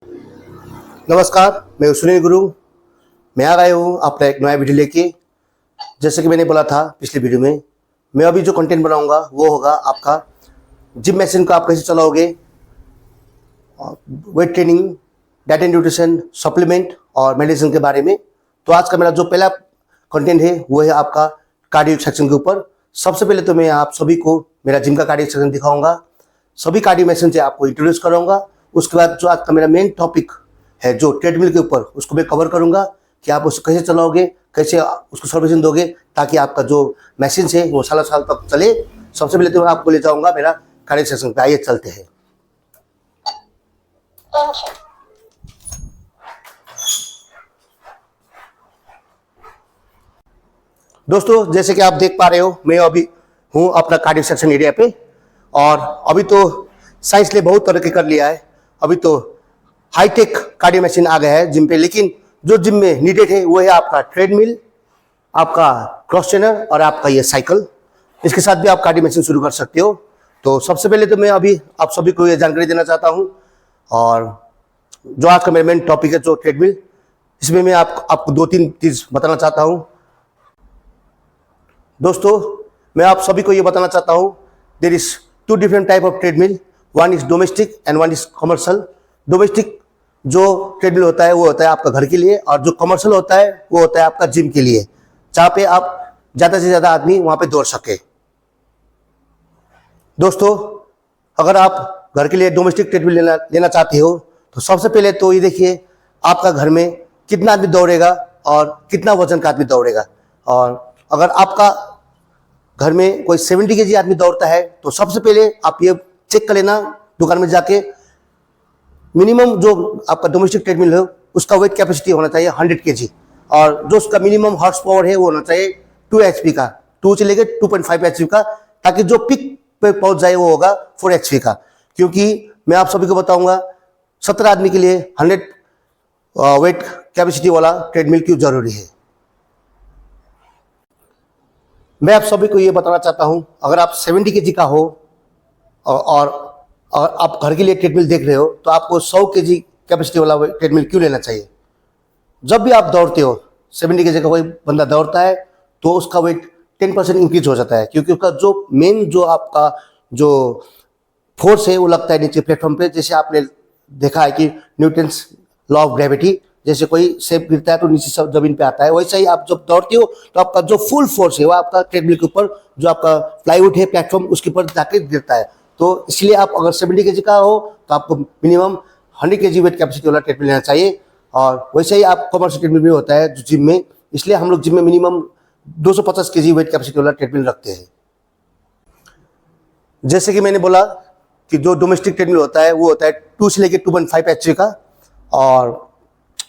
नमस्कार, मैं सुनील गुरु। मैं आ गया हूँ आपका एक नया वीडियो लेके। जैसे कि मैंने बोला था पिछले वीडियो में, मैं अभी जो कंटेंट बनाऊंगा वो होगा आपका जिम मशीन को आप कैसे चलाओगे, weight training, diet and nutrition, supplement और मेडिसिन के बारे में। तो आज का मेरा जो पहला कंटेंट है वो है आपका कार्डियो सेक्शन के ऊपर। सबसे पहले तो मैं आप सभी को मेरा जिम का कार्डियो सेक्शन दिखाऊंगा, सभी कार्डियो मशीन से आपको इंट्रोड्यूस करूंगा। उसके बाद जो आज का मेरा मेन टॉपिक है जो ट्रेडमिल के ऊपर, उसको मैं कवर करूंगा कि आप उसको कैसे चलाओगे, कैसे उसको सर्विसिंग दोगे ताकि आपका जो मशीन है वो सालों साल तक चले। सबसे पहले तो मैं आपको ले जाऊंगा मेरा कार्डियो सेक्शन पे। आइए चलते हैं। दोस्तों, जैसे कि आप देख पा रहे हो, मैं अभी हूँ अपना कार्डियो सेक्शन एरिया पे। और अभी तो साइंस ने बहुत तरक्की कर लिया है। अभी तो हाईटेक कार्डियो मशीन आ गया है जिम पे, लेकिन जो जिम में नीडेड है वो है आपका ट्रेडमिल, आपका क्रॉस ट्रेनर और आपका ये साइकिल। इसके साथ भी आप कार्डियो मशीन शुरू कर सकते हो। तो सबसे पहले तो मैं अभी आप सभी को ये जानकारी देना चाहता हूँ। और जो आज का मेरा मेन टॉपिक है जो ट्रेडमिल, इसमें मैं आपको दो तीन चीज़ बताना चाहता हूँ। दोस्तों, मैं आप सभी को ये बताना चाहता हूँ, there is two different type of treadmill. One is domestic and one is commercial. Domestic जो ट्रेडमिल होता है वो होता है आपका घर के लिए, और जो कमर्शियल होता है वो होता है आपका जिम के लिए, जहाँ पे आप ज़्यादा से ज़्यादा आदमी वहाँ पे दौड़ सके। दोस्तों, अगर आप घर के लिए डोमेस्टिक ट्रेडमिल लेना चाहते हो तो सबसे पहले तो ये देखिए आपका घर में कितना आदमी दौड़ेगा और कितना वजन का आदमी दौड़ेगा। और अगर आपका घर में कोई 70 kg आदमी दौड़ता है तो सबसे पहले आप ये चेक कर लेना दुकान में जाके, मिनिमम जो आपका डोमेस्टिक ट्रेडमिल है उसका वेट कैपेसिटी होना चाहिए 100 kg, और जो उसका मिनिमम हॉर्स पावर है वो होना चाहिए 2 HP का, 2 से लेकर 2.5 HP का, ताकि जो पिक पे पहुंच जाए वो होगा 4 HP का। क्योंकि मैं आप सभी को बताऊंगा 17 आदमी के लिए 100 वेट कैपेसिटी वाला ट्रेडमिल क्यों जरूरी है। मैं आप सभी को ये बताना चाहता हूं, अगर आप 70 kg का हो और आप घर के लिए ट्रेडमिल देख रहे हो तो आपको 100 kg कैपेसिटी वाला ट्रेडमिल क्यों लेना चाहिए। जब भी आप दौड़ते हो, 70 kg का कोई बंदा दौड़ता है तो उसका वेट 10% इंक्रीज हो जाता है, क्योंकि उसका जो मेन जो आपका जो फोर्स है वो लगता है नीचे प्लेटफॉर्म पे। जैसे आपने देखा है कि न्यूटन्स लॉ ऑफ ग्रेविटी, जैसे कोई सेप गिरता है तो नीचे सब जमीन पे आता है, वैसे ही आप जब दौड़ते हो तो आपका जो फुल फोर्स है वो आपका ट्रेडमिल के ऊपर, जो आपका प्लाईवुड है प्लेटफॉर्म, उसके ऊपर जाके गिरता है। तो इसलिए आप अगर 70 kg का हो तो आपको मिनिमम 100 kg वेट कैपेसिटी वाला ट्रेडमिल लेना चाहिए। और वैसे ही आप कमर्शियल ट्रेडमिल भी होता है जो जिम में, इसलिए हम लोग जिम में मिनिमम 250 kg वेट कैपेसिटी वाला ट्रेडमिल रखते हैं। जैसे कि मैंने बोला कि जो डोमेस्टिक ट्रेडमिल होता है वो होता है 2 से लेकर 2.5 HP का, और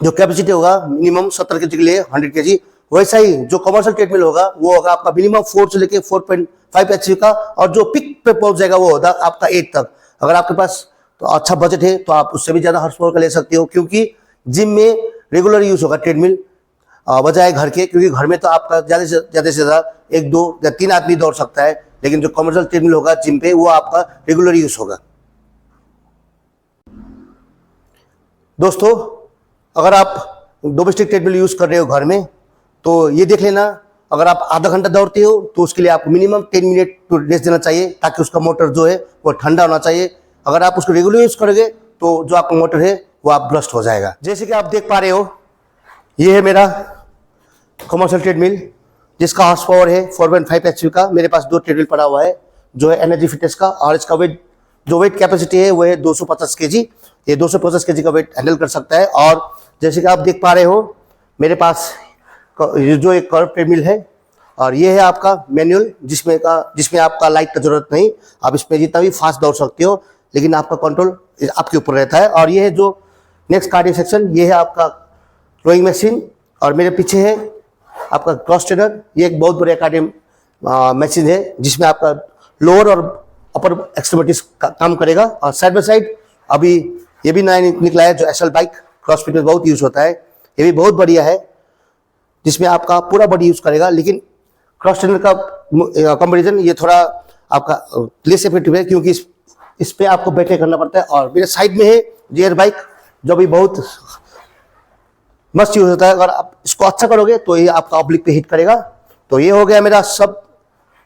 जो कैपेसिटी होगा मिनिमम 70 kg के लिए 100 kg। वैसा ही जो कमर्शियल ट्रेडमिल होगा वो होगा आपका मिनिमम 4 से लेकर 4.5 HP का, और जो पिक पे पहुंच जाएगा वो होगा आपका 8 तक। अगर आपके पास तो अच्छा बजट है तो आप उससे भी ज़्यादा हॉर्स पावर का ले सकते हो, क्योंकि जिम में रेगुलर यूज होगा ट्रेडमिल बजाय घर के। क्योंकि घर में तो आपका ज़्यादा से ज़्यादा 1, 2 या 3 आदमी दौड़ सकता है, लेकिन जो कमर्शियल ट्रेडमिल होगा जिम पे वो आपका रेगुलर यूज होगा। दोस्तों, अगर आप डोमेस्टिक ट्रेडमिल यूज कर रहे हो घर में तो ये देख लेना, अगर आप आधा घंटा दौड़ते हो तो उसके लिए आपको मिनिमम 10 मिनट तो रेस्ट देना चाहिए, ताकि उसका मोटर जो है वो ठंडा होना चाहिए। अगर आप उसको रेगुलर यूज करोगे तो जो आपका मोटर है वो आप ब्रस्ट हो जाएगा। जैसे कि आप देख पा रहे हो, ये है मेरा कमर्शियल ट्रेडमिल जिसका हॉर्स पावर है 4.5 HP का। मेरे पास 2 ट्रेडमिल पड़ा हुआ है जो है एनर्जी फिटनेस का, और इसका वेट कैपेसिटी है वो है 250 kg। ये 250 kg का वेट हैंडल कर सकता है। और जैसे कि आप देख पा रहे हो, मेरे पास जो एक कर्व ट्रेडमिल है, और ये है आपका मैनुअल जिसमें आपका लाइट का जरूरत नहीं, आप इसमें जितना भी फास्ट दौड़ सकते हो, लेकिन आपका कंट्रोल आपके ऊपर रहता है। और ये है जो नेक्स्ट कार्डियो सेक्शन, ये है आपका रोइंग मशीन, और मेरे पीछे है आपका क्रॉस ट्रेनर। ये एक बहुत बड़ा कार्डियो मशीन है जिसमें आपका लोअर और अपर एक्सट्रीमिटीज काम करेगा। और साइड बाय साइड अभी ये भी नया निकला है जो एसएल बाइक क्रॉसफिट में बहुत यूज होता है, ये भी बहुत बढ़िया है, जिसमें आपका पूरा बॉडी यूज करेगा। लेकिन क्रॉस ट्रेनर का कंपैरिजन ये थोड़ा आपका लेस इफेक्टिव है, क्योंकि इस पे आपको बैठे करना पड़ता है। और मेरे साइड में है गियर बाइक, जो भी बहुत मस्त यूज होता है। अगर आप इसको अच्छा करोगे तो ये आपका ऑब्लिक पे हिट करेगा। तो ये हो गया मेरा सब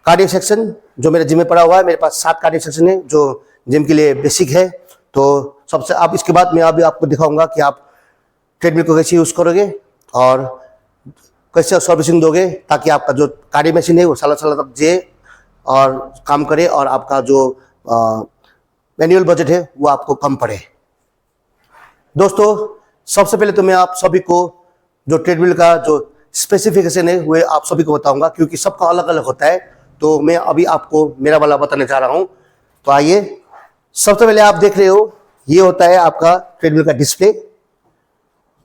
कार्डियक सेक्शन जो मेरे जिम में पड़ा हुआ है। मेरे पास 7 कार्डियक सेक्शन है जो जिम के लिए बेसिक है। तो सबसे आप इसके बाद मैं अभी आपको दिखाऊंगा कि आप ट्रेडमिल को कैसे यूज करोगे और कैसे सर्विसिंग दोगे, ताकि आपका जो कार्डियक मशीन है वो साल तक जे और काम करे और आपका जो मैनुअल बजट है वो आपको कम पड़े। दोस्तों सबसे पहले तो मैं आप सभी को जो ट्रेडमिल का जो स्पेसिफिकेशन है वो आप सभी को बताऊंगा, क्योंकि सबका अलग अलग होता है। तो मैं अभी आपको मेरा वाला बताने जा रहा हूं। तो आइए, सबसे पहले आप देख रहे हो ये होता है आपका ट्रेडमिल का डिस्प्ले,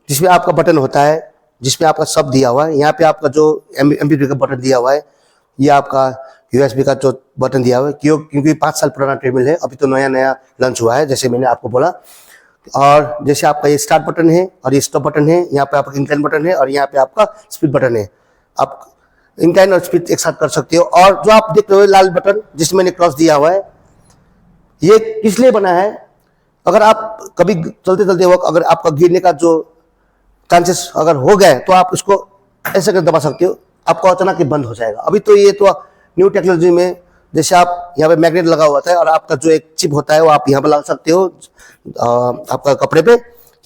जिसमें आपका बटन होता है, जिसमें आपका सब दिया हुआ है। यहाँ पे आपका जो MP3 का बटन दिया हुआ है, ये आपका USB का जो बटन दिया हुआ है, क्योंकि 5 साल पुराना ट्रेडमिल है, अभी तो नया नया लॉन्च हुआ है जैसे मैंने आपको बोला। और जैसे आपका ये स्टार्ट बटन है और ये स्टॉप बटन है, यहाँ पे आपका इंक्लाइन बटन है और यहाँ पे आपका स्पीड बटन है। आप इंक्लाइन और स्पीड एक साथ कर सकते हो। और जो आप देख रहे हो लाल बटन जिसमें मैंने क्रॉस दिया हुआ है, ये किस लिए बना है? अगर आप कभी चलते चलते वक्त अगर आपका गिरने का जो चांसेस अगर हो गए तो आप उसको ऐसे कर दबा सकते हो, आपको अचानक ही बंद हो जाएगा। अभी तो ये तो न्यू टेक्नोलॉजी में जैसे आप यहाँ पे मैग्नेट लगा हुआ था और आपका जो एक चिप होता है वो आप यहाँ पे लगा सकते हो आपका कपड़े पे,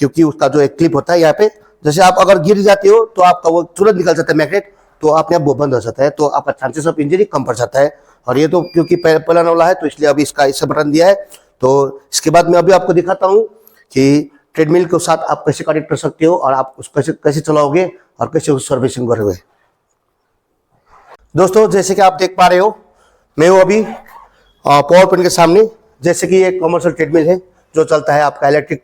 क्योंकि उसका जो एक क्लिप होता है यहाँ पे, जैसे आप अगर गिर जाते हो तो आपका वो तुरंत निकल जाता है मैग्नेट, तो अपने आप वो बंद हो जाता है, तो आपका चांसेस ऑफ इंजरी कम पड़ जाता है। और ये तो क्योंकि पहला वाला है तो इसलिए अभी इसका इससे बटन दिया है। तो इसके बाद मैं अभी आपको दिखाता हूँ कि ट्रेडमिल के साथ आप कैसे कनेक्ट कर सकते हो और आप उसको कैसे चलाओगे और कैसे उस सर्विसिंग करोगे। दोस्तों जैसे कि आप देख पा रहे हो, मैं हूँ अभी पावर पॉइंट के सामने। जैसे कि ये कमर्शियल ट्रेडमिल है जो चलता है आपका इलेक्ट्रिक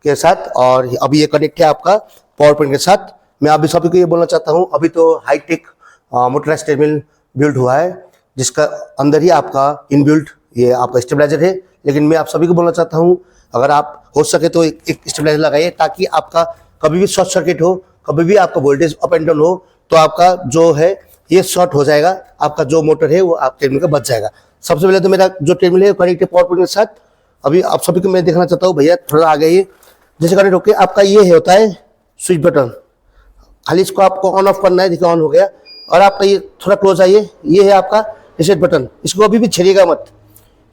के साथ, और अभी ये कनेक्ट है आपका पावर पॉइंट के साथ। मैं अभी सभी को ये बोलना चाहता हूँ, अभी तो हाईटेक मोटराइज ट्रेडमिल बिल्ड हुआ है, जिसका अंदर ही आपका इनबिल्ट ये आपका स्टेबलाइजर है। लेकिन मैं आप सभी को बोलना चाहता हूँ, अगर आप हो सके तो एक स्टेबलाइजर लगाइए, ताकि आपका कभी भी शॉर्ट सर्किट हो, कभी भी आपका वोल्टेज अप एंड डाउन हो, तो आपका जो है ये शॉर्ट हो जाएगा, आपका जो मोटर है वो आप ट्रेडमिल का बच जाएगा। सबसे पहले तो मेरा जो ट्रेडमिल है कनेक्ट है पावर पॉइंट के साथ। अभी आप सभी को मैं देखना चाहता हूँ, भैया थोड़ा आगे ही जैसे कनेक्ट होके आपका ये होता है स्विच बटन, खाली इसको आपको ऑन ऑफ करना है। देखिए ऑन हो गया। और आपका ये थोड़ा क्लोज आइए, ये है आपका रीसेट बटन, इसको अभी भी छेड़िएगा मत,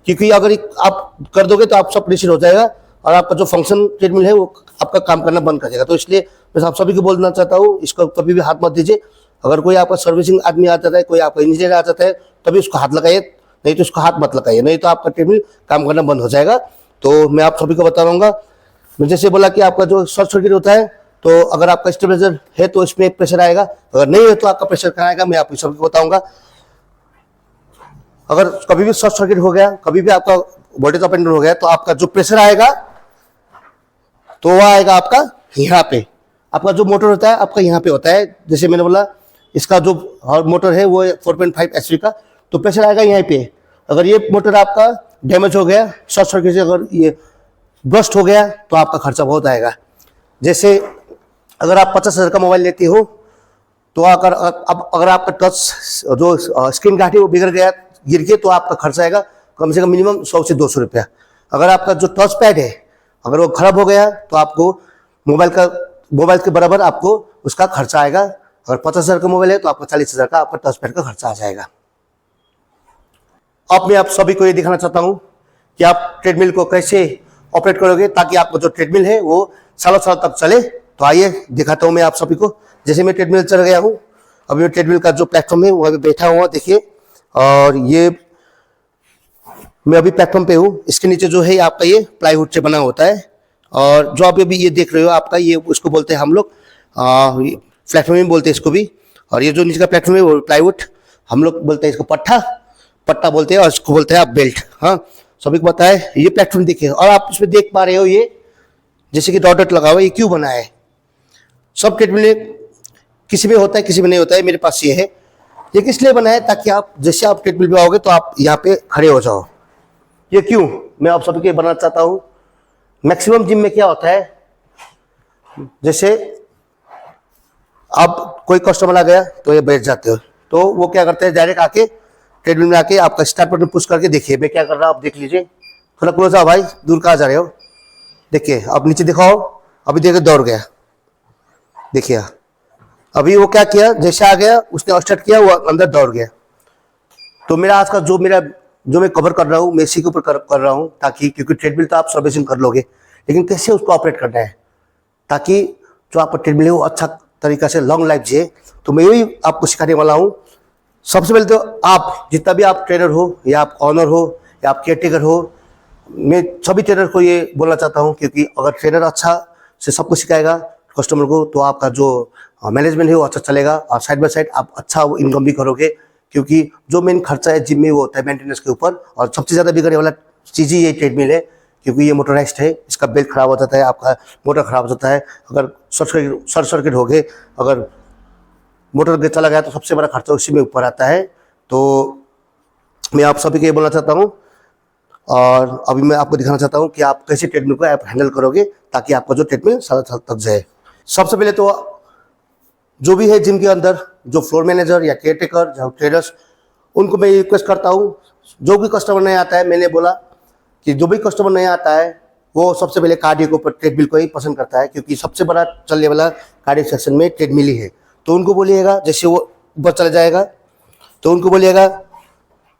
क्योंकि अगर आप कर दोगे तो आप सब रीसेट हो जाएगा और आपका जो फंक्शन ट्रेडमिल है वो आपका काम करना बंद कर देगा। तो इसलिए मैं आप सभी को बोलना चाहता हूँ, इसको कभी भी हाथ मत दीजिए। अगर कोई आपका सर्विसिंग आदमी आ जाता है, कोई आपका इंजीनियर आ जाता है, तभी उसको हाथ लगाइए, नहीं तो उसको हाथ मत लगाइए, नहीं तो आपका ट्रेडमिल काम करना बंद हो जाएगा। तो मैं आप सभी को बता रहूँगा, मैं जैसे बोला कि आपका जो शॉर्ट सर्किट होता है, तो अगर आपका स्टेबलाइजर है तो इसमें एक प्रेशर आएगा, अगर नहीं है तो आपका प्रेशर कहाँ आएगा मैं आप सभी को बताऊंगा। अगर कभी भी शॉर्ट सर्किट हो गया, कभी भी आपका वोल्टेज अप एंड डाउन हो गया, तो आपका जो प्रेशर आएगा तो वह आएगा आपका यहाँ पे। आपका जो मोटर होता है आपका यहाँ पे होता है, जैसे मैंने बोला इसका जो मोटर है वो 4.5 HP का, तो प्रेशर आएगा यहाँ पे। अगर ये मोटर आपका डैमेज हो गया, शॉर्ट सर्किट से अगर ये बस्ट हो गया, तो आपका खर्चा बहुत आएगा। जैसे अगर आप 50,000 का मोबाइल लेते हो, तो अगर आपका टच जो स्क्रीन गार्ड है वो बिगड़ गया गिर के, तो आपका खर्चा आएगा कम से कम मिनिमम 100 से 200 रुपया। अगर आपका जो टच पैड है अगर वो खराब हो गया, तो आपको मोबाइल के बराबर आपको उसका खर्चा आएगा। अगर 50,000 का मोबाइल है तो आपका 40,000 का आपका टच पैड का खर्चा आ जाएगा। अब मैं आप सभी को ये दिखाना चाहता हूँ कि आप ट्रेडमिल को कैसे ऑपरेट करोगे, ताकि आपका जो ट्रेडमिल है वो सालों साल तक चले। तो आइए दिखाता हूँ मैं आप सभी को। जैसे मैं ट्रेडमिल चल गया हूँ, अभी मैं ट्रेडमिल का जो प्लेटफॉर्म है वहाँ पे बैठा हुआ देखिए, और ये मैं अभी प्लेटफॉर्म पे हूँ। इसके नीचे जो है आपका ये प्लाईवुड से बना होता है, और जो आप अभी ये देख रहे हो आपका ये उसको बोलते हैं हम लोग प्लेटफॉर्म ही बोलते हैं इसको भी। और ये जो नीचे का प्लेटफॉर्म है वो प्लाईवुड, हम लोग बोलते हैं इसको पट्टा बोलते हैं, और इसको बोलते हैं आप बेल्ट। हाँ, सभी को पता है। ये प्लेटफॉर्म देखिए, और आप इसमें देख पा रहे हो ये जैसे कि डॉट लगा हुआ है, ये क्यों बना है? सब ट्रेडमिल में किसी में होता है किसी में नहीं होता है, मेरे पास ये है। ये किस लिए बना है? ताकि आप जैसे आप ट्रेडमिल पे आओगे तो आप यहाँ पे खड़े हो जाओ। ये क्यों मैं आप सबके बनाना चाहता हूँ। मैक्सिमम जिम में क्या होता है, जैसे आप कोई कस्टमर आ गया तो ये बैठ जाते हो, तो वो क्या करते हैं डायरेक्ट आके ट्रेडमिल में आके आपका स्टार्ट बटन पुश करके देखिए मैं क्या कर रहा हूँ, आप देख लीजिए। थोड़ा क्लोज आओ भाई, दूर कहाँ जा रहे हो? देखिए आप नीचे दिखाओ, अभी देखिए दौड़ गया, देखिए अभी वो क्या किया, जैसे आ गया उसने स्टार्ट किया, वो अंदर दौड़ गया। तो मेरा आज का जो मैं कवर कर रहा हूँ, मैं इसी के ऊपर कर रहा हूँ, ताकि क्योंकि ट्रेडमिल तो आप सर्विसिंग कर लोगे, लेकिन कैसे उसको ऑपरेट करना है ताकि जो आपका ट्रेडमिल है वो अच्छा तरीका से लॉन्ग लाइफ जिए। तो मैं यही आपको सिखाने वाला हूँ। सबसे पहले तो आप जितना भी आप ट्रेनर हो या आप ऑनर हो या आप केयर टेकर हो, मैं सभी ट्रेनर को ये बोलना चाहता हूँ, क्योंकि अगर ट्रेनर अच्छा से सब कुछ सिखाएगा कस्टमर को, तो आपका जो मैनेजमेंट है वो अच्छा चलेगा, और साइड बाय साइड आप अच्छा इनकम भी करोगे। क्योंकि जो मेन खर्चा है जिम में वो होता है मेंटेनेंस के ऊपर, और सबसे ज़्यादा बिगड़ने वाला चीज़ ही ये ट्रेडमिल है, क्योंकि ये मोटराइज्ड है, इसका बेल्ट खराब हो जाता है, आपका मोटर खराब हो जाता है, अगर शॉर्ट सर्किट हो गए, अगर मोटर चला गया तो सबसे बड़ा खर्चा उसी में ऊपर आता है। तो मैं आप सभी को ये बोलना चाहता हूँ, और अभी मैं आपको दिखाना चाहता हूँ कि आप कैसे ट्रेडमिल को आप हैंडल करोगे ताकि आपका जो ट्रेडमिल सारा साल तक जाए। सबसे पहले तो जो भी है जिम के अंदर, जो फ्लोर मैनेजर या केयर टेकर या ट्रेडर्स, उनको मैं रिक्वेस्ट करता हूँ, जो भी कस्टमर नहीं आता है, मैंने बोला कि जो भी कस्टमर नहीं आता है वो सबसे पहले कार्डियो के ऊपर ट्रेडमिल को ही पसंद करता है, क्योंकि सबसे बड़ा चलने वाला कार्डियो सेक्शन में ट्रेडमिल ही है। तो उनको बोलिएगा, जैसे वो ऊपर चला जाएगा तो उनको बोलिएगा,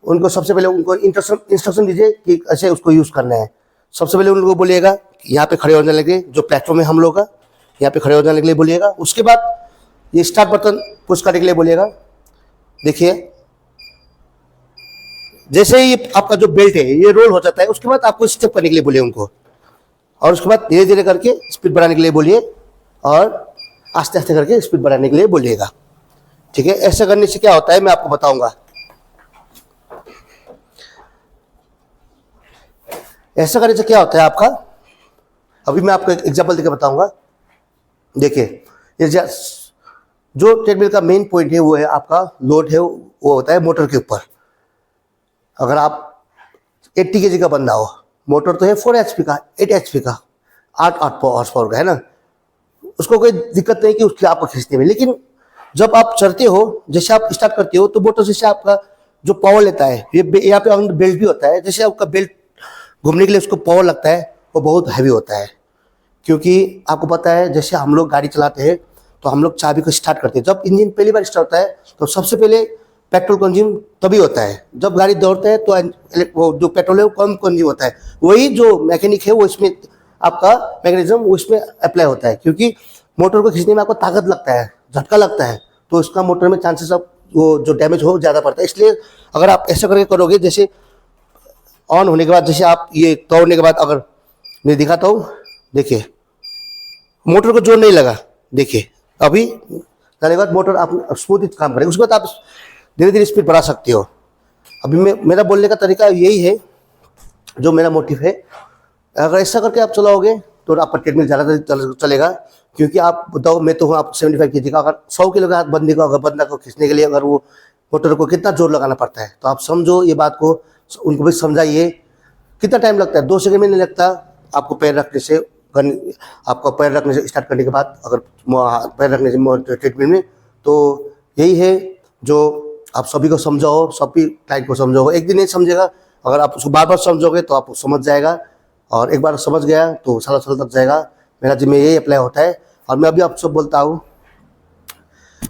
उनको सबसे पहले उनको इंस्ट्रक्शन दीजिए कि ऐसे उसको यूज़ करना है। सबसे पहले उन लोगों को बोलिएगा यहाँ पे खड़े हो जाने लगे, जो प्लेटफॉर्म है हम लोग का, यहाँ पे खड़े हो जाने के लिए बोलिएगा। उसके बाद ये स्टार्ट बटन पुश करने के लिए बोलिएगा। देखिए जैसे ही आपका जो बेल्ट है ये रोल हो जाता है, उसके बाद आपको स्टेप करने के लिए बोलिए उनको, और उसके बाद धीरे धीरे करके स्पीड बढ़ाने के लिए बोलिए, और आस्ते आस्ते करके स्पीड बढ़ाने के लिए बोलिएगा। ठीक है, ऐसा करने से क्या होता है मैं आपको बताऊंगा। ऐसा करने से क्या होता है आपका, अभी मैं आपको एक एग्जांपल देकर बताऊंगा। देखिए ये जो ट्रेडमिल का मेन पॉइंट है वो है आपका लोड है वो होता है मोटर के ऊपर। अगर आप 80 kg का बंदा हो, मोटर तो है 4 HP का, 8 HP का, 8 हॉर्स पावर का है ना, उसको कोई दिक्कत नहीं कि उसके आपको खींचने में। लेकिन जब आप चढ़ते हो, जैसे आप स्टार्ट करते हो, तो मोटर जैसे आपका जो पावर लेता है, ये यहाँ पे बेल्ट भी होता है, जैसे आपका बेल्ट घूमने के लिए उसको पावर लगता है, वो बहुत हैवी होता है। क्योंकि आपको पता है जैसे हम लोग गाड़ी चलाते हैं तो हम लोग चाबी को स्टार्ट करते हैं, जब इंजन पहली बार स्टार्ट होता है तो सबसे पहले पेट्रोल कंज्यूम तभी होता है। जब गाड़ी दौड़ता है तो वो जो पेट्रोल है वो कम कंज्यूम होता है। वही जो मैकेनिक है वो इसमें आपका मैकेनिज्म वो इसमें अप्लाई होता है, क्योंकि मोटर को खींचने में आपको ताकत लगता है, झटका लगता है, तो उसका मोटर में चांसेस ऑफ वो जो डैमेज हो ज़्यादा पड़ता है। इसलिए अगर आप ऐसा करके करोगे, जैसे ऑन होने के बाद, जैसे आप ये तोड़ने के बाद अगर मैं दिखाता हूँ, देखिए मोटर को जोर नहीं लगा, देखिए अभी जाने के बाद मोटर आप स्मूथ काम करेगा। उसके बाद आप धीरे धीरे स्पीड बढ़ा सकते हो। अभी मेरा बोलने का तरीका यही है, जो मेरा मोटिव है। अगर ऐसा करके आप चलाओगे तो आपका ट्रेडमिल ज़्यादा चलेगा। क्योंकि आप बताओ, मैं तो हूँ आप 75 kg का, अगर 100 किलो का बंदे को अगर बंदा को खींचने के लिए अगर वो मोटर को कितना जोर लगाना पड़ता है, तो आप समझो ये बात को, उनको भी समझाइए कितना टाइम लगता है। 2 सेकंड में नहीं लगता आपको पैर रखने से, आपको पैर रखने से स्टार्ट करने के बाद अगर पैर रखने से ट्रेडमिल में। तो यही है जो आप सभी को समझाओ, सभी क्लाइंट को समझाओ। एक दिन नहीं समझेगा, अगर आप उसको बार बार समझोगे तो आप समझ जाएगा, और एक बार समझ गया तो सालों साल तक जाएगा। मेरा जिम्मे यही अप्लाई होता है। और मैं अभी आप सब बोलता हूँ,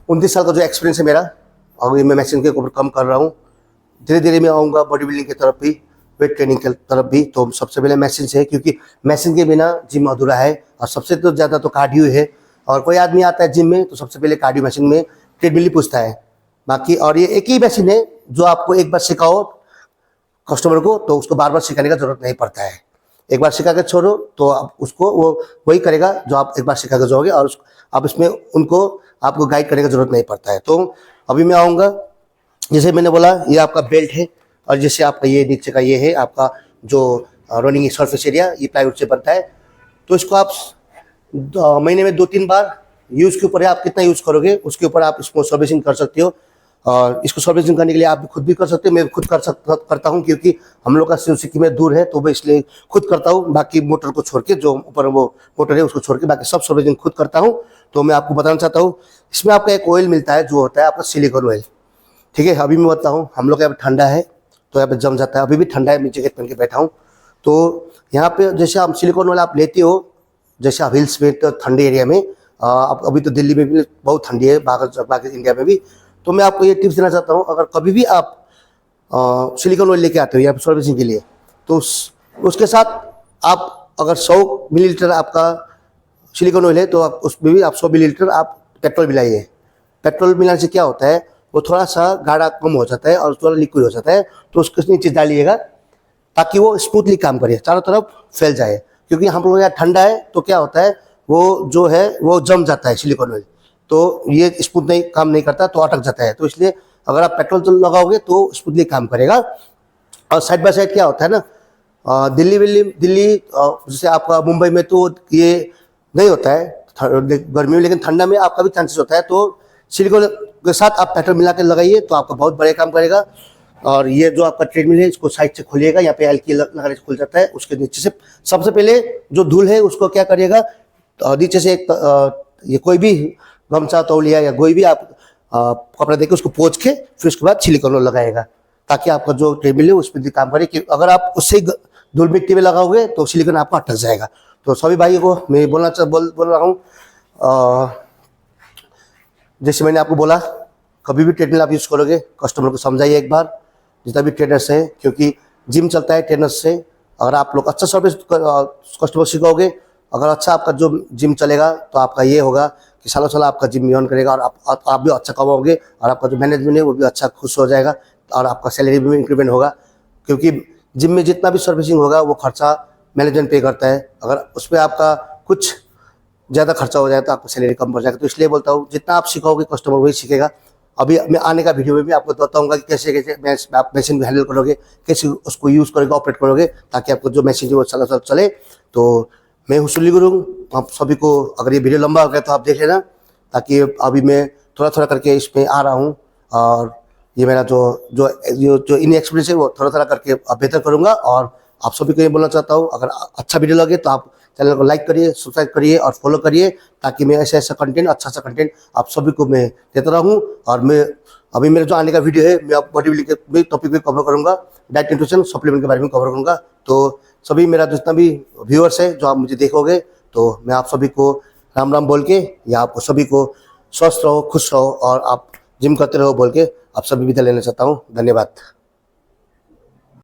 29 साल का जो एक्सपीरियंस है मेरा, और मैं मशीन के ऊपर कम कर रहा हूँ। धीरे धीरे मैं आऊँगा बॉडी बिल्डिंग की तरफ भी, वेट ट्रेनिंग की तरफ भी। तो सबसे पहले मशीन से है, क्योंकि मशीन के बिना जिम अधूरा है। और सबसे तो ज़्यादा तो कार्डियो है, और कोई आदमी आता है जिम में तो सबसे पहले कार्डियो मशीन में ट्रेडमिल ही पूछता है। बाकी और ये एक ही मशीन है जो आपको एक बार सिखाओ कस्टमर को तो उसको बार बार सिखाने का जरूरत नहीं पड़ता है। एक बार सिखा के छोड़ो तो आप उसको वो वही करेगा जो आप एक बार सिखा के जाओगे, और आप इसमें उनको आपको गाइड करने का जरूरत नहीं पड़ता है। तो अभी मैं आऊँगा, जैसे मैंने बोला ये आपका बेल्ट है, और जैसे आपका ये नीचे का ये है आपका जो रनिंग सरफेस एरिया, ये प्लाईवुड से बनता है। तो इसको आप महीने में 2-3 बार यूज़ के ऊपर है, आप कितना यूज़ करोगे उसके ऊपर आप इसको सर्विसिंग कर सकते हो। और इसको सर्विसिंग करने के लिए आप खुद भी कर सकते हो, मैं खुद करता हूँ, क्योंकि हम लोग का सिक्किम में दूर है तो मैं इसलिए खुद करता हूँ। बाकी मोटर को छोड़ के, जो ऊपर वो मोटर है उसको छोड़ के बाकी सब सर्विसिंग खुद करता हूँ। तो मैं आपको बताना चाहता हूँ, इसमें आपका एक ऑयल मिलता है जो होता है आपका सिलिकॉन ऑयल। ठीक है, अभी मैं बताता हूँ, हम लोग यहाँ पे ठंडा है तो यहाँ पे जम जाता है। अभी भी ठंडा है, मैं जैकेट पहन के बैठा हूँ। तो यहाँ पे जैसे आप सिलिकॉन ऑयल आप लेते हो, जैसे आप हिल्स में तो ठंडे एरिया में, अब अभी तो दिल्ली में भी बहुत ठंडी है, बाकी इंडिया में भी। तो मैं आपको ये टिप्स देना चाहता हूँ, अगर कभी भी आप सिलिकॉन ऑयल लेके आते हो या सर्विसिंग के लिए, तो उसके साथ आप अगर 100 मिलीलीटर आपका सिलिकॉन ऑयल है तो आप उसमें भी आप 100 मिलीलीटर आप पेट्रोल मिलाइए। पेट्रोल मिलाने से क्या होता है, वो थोड़ा सा गाढ़ा कम हो जाता है और थोड़ा लिक्विड हो जाता है, तो उसके नीचे डालिएगा ताकि वो स्मूथली काम करे, चारों तरफ फैल जाए। क्योंकि हम लोग यहाँ ठंडा है तो क्या होता है, वो जो है वो जम जाता है सिलिकॉन ऑयल, तो ये स्मूथ नहीं काम नहीं करता, तो अटक जाता है। तो इसलिए अगर आप पेट्रोल लगाओगे तो स्मूथली काम करेगा। और साइड बाय साइड क्या होता है ना, दिल्ली जैसे आपका मुंबई में तो ये नहीं होता है गर्मी में, लेकिन ठंडा में आपका भी चांसेस होता है। तो सिलिकॉन के साथ आप पेट्रोल मिला के लगाइए तो आपका बहुत बड़े काम करेगा। और ये जो आपका ट्रेडमिल है इसको साइड से खोलिएगा, यहाँ पे एलकी लगाने से खुल जाता है। उसके नीचे से सबसे पहले जो धूल है उसको क्या करिएगा, नीचे से एक ये कोई भी गमछा तौलिया या कोई भी आप कपड़ा देके उसको पोंछ के फिर उसके बाद सिलिकॉन लगाएगा, ताकि आपका जो ट्रेडमिल है उसमें भी काम करे। कि अगर आप उससे धूल मिट्टी में लगाओगे तो सिलिकॉन आपका अटक जाएगा। तो सभी भाइयों को मैं बोल रहा हूँ, जैसे मैंने आपको बोला, कभी भी ट्रेडमिल आप यूज़ करोगे कस्टमर को समझाइए एक बार, जितना भी ट्रेनर्स है, क्योंकि जिम चलता है ट्रेनर्स से। अगर आप लोग अच्छा सर्विस कस्टमर सिखाओगे, अगर अच्छा आपका जो जिम चलेगा तो आपका ये होगा कि सालों साल आपका जिम अर्न करेगा और आप भी अच्छा कमाओगे और आपका जो मैनेजमेंट है वो भी अच्छा खुश हो जाएगा और आपका सैलरी भी इंक्रीमेंट होगा। क्योंकि जिम में जितना भी सर्विसिंग होगा वो खर्चा मैनेजमेंट पे करता है, अगर उस पर आपका कुछ ज़्यादा खर्चा हो जाए तो आपको सैलरी कम पड़ जाएगा। तो इसलिए बोलता हूँ, जितना आप सिखाओगे कस्टमर वही सीखेगा। अभी मैं आने का वीडियो में भी आपको बताऊंगा कि कैसे आप मशीन को हैंडल करोगे, कैसे उसको यूज़ करोगे, ऑपरेट करोगे, ताकि आपको जो मशीन है वो सालों चले। तो मैं हूँ सुल्ली गुरुंग, आप सभी को, अगर ये वीडियो लंबा हो गया तो आप देख लेना, ताकि अभी मैं थोड़ा थोड़ा करके इसमें आ रहा हूँ और ये मेरा जो इन एक्सपीरियंस है वो थोड़ा थोड़ा करके बेहतर करूँगा। और आप सभी को ये बोलना चाहता हूँ, अगर अच्छा वीडियो लगे तो आप चैनल को लाइक करिए, सब्सक्राइब करिए और फॉलो करिए, ताकि मैं ऐसा कंटेंट, अच्छा कंटेंट आप सभी को मैं देता रहूँ। और मैं अभी मेरे जो आने का वीडियो है मैं बॉडी बिल्डिंग के टॉपिक पे कवर करूँगा, डाइट न्यूट्रिशन सप्लीमेंट के बारे में कवर करूँगा। तो सभी मेरा जितना भी व्यूअर्स है जो आप मुझे देखोगे, तो मैं आप सभी को राम राम बोल के, या आपको सभी को स्वस्थ रहो, खुश रहो और आप जिम करते रहो बोल के आप सभी विदा लेना चाहता हूँ। धन्यवाद।